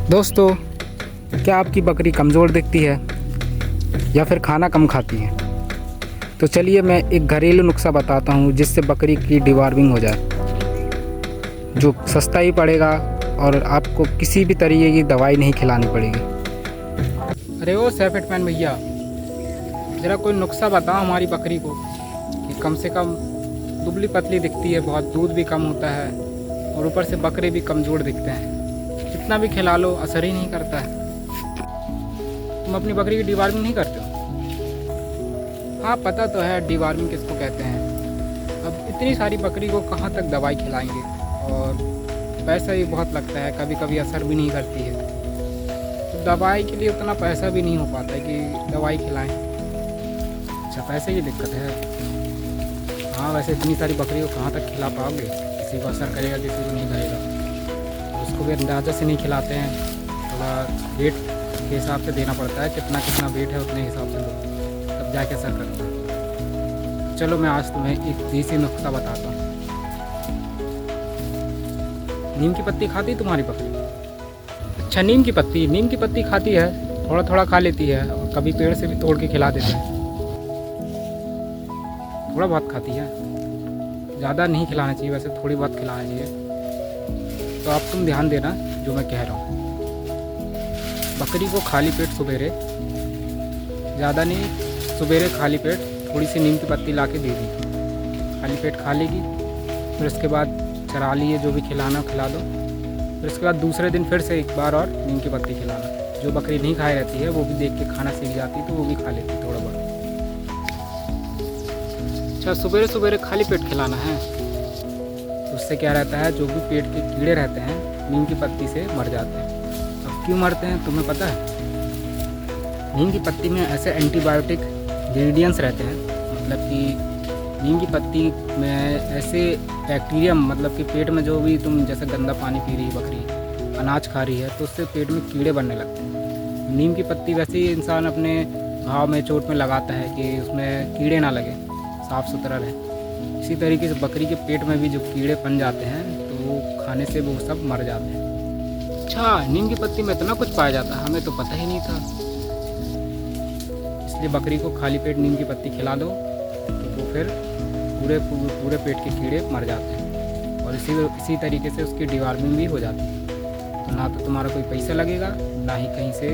दोस्तों, क्या आपकी बकरी कमज़ोर दिखती है या फिर खाना कम खाती है? तो चलिए मैं एक घरेलू नुस्खा बताता हूँ जिससे बकरी की डिवॉर्मिंग हो जाए, जो सस्ता ही पड़ेगा और आपको किसी भी तरीके की दवाई नहीं खिलानी पड़ेगी। अरे ओ सैफिटमैन भैया, ज़रा कोई नुस्खा बताओ हमारी बकरी को कि कम से कम दुबली पतली दिखती है, बहुत दूध भी कम होता है और ऊपर से बकरे भी कमज़ोर दिखते हैं। कितना भी खिला लो असर ही नहीं करता है। तुम अपनी बकरी की डिवॉर्मिंग नहीं करते हो? हाँ, पता तो है डिवॉर्मिंग किसको कहते हैं। अब इतनी सारी बकरी को कहाँ तक दवाई खिलाएंगे, और पैसा भी बहुत लगता है, कभी कभी असर भी नहीं करती है। तो दवाई के लिए उतना पैसा भी नहीं हो पाता है कि दवाई खिलाएं। अच्छा, पैसे की दिक्कत है। हाँ, वैसे इतनी सारी बकरी को कहाँ तक खिला पाओगे? किसी को असर करेगा, किसी को नहीं करेगा। उसको भी अंदाज़ा से नहीं खिलाते हैं, थोड़ा वेट के हिसाब से देना पड़ता है, कितना कितना वेट है उतने हिसाब से लो, तब जाके असर करता है। चलो मैं आज तुम्हें एक देसी नुस्खा बताता हूँ। नीम की पत्ती खाती तुम्हारी बकरी? अच्छा, नीम की पत्ती खाती है, थोड़ा थोड़ा खा लेती है और कभी पेड़ से भी तोड़ के खिला देते हैं। थोड़ा बहुत खाती है, ज़्यादा नहीं खिलाना चाहिए, वैसे थोड़ी बहुत खिलाना चाहिए। तो आप तुम ध्यान देना जो मैं कह रहा हूँ। बकरी को खाली पेट सवेरे, ज़्यादा नहीं, सवेरे खाली पेट थोड़ी सी नीम की पत्ती ला के दे दी। खाली पेट खा लेगी, फिर उसके बाद चरा लिए, जो भी खिलाना खिला दो। फिर उसके बाद दूसरे दिन फिर से एक बार और नीम की पत्ती खिलाना। जो बकरी नहीं खाई रहती है वो भी देख के खाना सीख जाती है, तो वो भी खा लेती थोड़ा बहुत। अच्छा, सवेरे सवेरे खाली पेट खिलाना है। उससे क्या रहता है, जो भी पेट के कीड़े रहते हैं नीम की पत्ती से मर जाते हैं। अब क्यों मरते हैं तुम्हें पता है? नीम की पत्ती में ऐसे एंटीबायोटिक इंग्रेडिएंट्स रहते हैं, मतलब कि नीम की पत्ती में ऐसे बैक्टीरिया, मतलब कि पेट में जो भी तुम जैसे गंदा पानी पी रही है बकरी, अनाज खा रही है, तो उससे पेट में कीड़े बनने लगते हैं। नीम की पत्ती वैसे ही इंसान अपने घाव में, चोट में लगाता है कि उसमें कीड़े ना लगे, साफ़ सुथरा रहे। इसी तरीके से बकरी के पेट में भी जो कीड़े बन जाते हैं, तो वो खाने से वो सब मर जाते हैं। अच्छा, नीम की पत्ती में इतना कुछ पाया जाता है, हमें तो पता ही नहीं था। इसलिए बकरी को खाली पेट नीम की पत्ती खिला दो, तो वो फिर पूरे पेट के कीड़े मर जाते हैं और इसी तरीके से उसकी डिवॉर्मिंग भी हो जाती है। तो ना तो तुम्हारा कोई पैसा लगेगा, ना ही कहीं से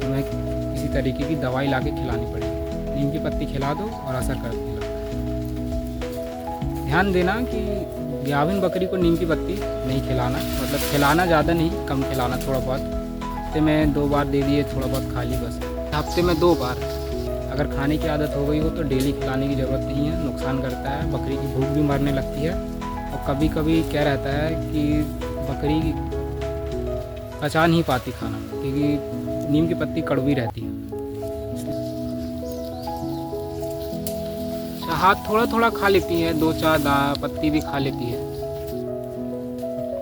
तुम्हें किसी तरीके की दवाई ला के खिलानी पड़ेगी। नीम की पत्ती खिला दो और असर करती है। ध्यान देना कि गाभिन बकरी को नीम की पत्ती नहीं खिलाना, मतलब खिलाना ज़्यादा नहीं, कम खिलाना, थोड़ा बहुत। हफ्ते में 2 बार दे दिए, थोड़ा बहुत खा ली बस। हफ्ते में 2 बार। अगर खाने की आदत हो गई हो तो डेली खिलाने की ज़रूरत नहीं है, नुकसान करता है, बकरी की भूख भी मरने लगती है। और कभी कभी क्या रहता है कि बकरी पचा नहीं पाती खाना, क्योंकि नीम की पत्ती कड़वी रहती है। हाथ थोड़ा थोड़ा खा लेती है, 2-4 पत्ती भी खा लेती है।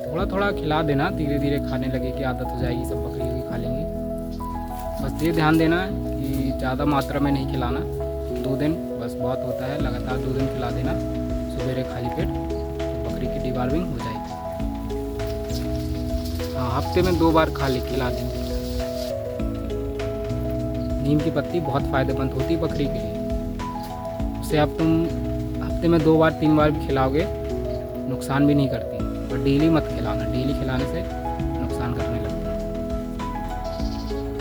थोड़ा थोड़ा खिला देना, धीरे धीरे खाने लगे कि आदत हो जाएगी, सब बकरी भी खा लेंगी। बस ये ध्यान देना कि ज़्यादा मात्रा में नहीं खिलाना। 2 दिन बस बहुत होता है, लगातार 2 दिन खिला देना सवेरे खाली पेट, तो बकरी की डिवॉर्मिंग हो जाएगी। हाँ, हफ्ते में 2 बार खिला देंगे। नीम की पत्ती बहुत फ़ायदेमंद होती है बकरी के लिए। उसे अब तुम हफ्ते में 2 बार 3 बार भी खिलाओगे, नुकसान भी नहीं करती। और डेली मत खिलाना, डेली खिलाने से नुकसान करने लगता है।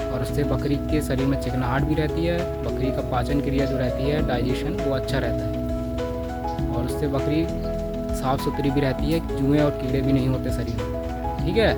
और उससे बकरी के शरीर में चिकनाहट भी रहती है, बकरी का पाचन क्रिया जो रहती है, डाइजेशन, वो अच्छा रहता है। और उससे बकरी साफ़ सुथरी भी रहती है, चूहे और कीड़े भी नहीं होते शरीर में। ठीक है।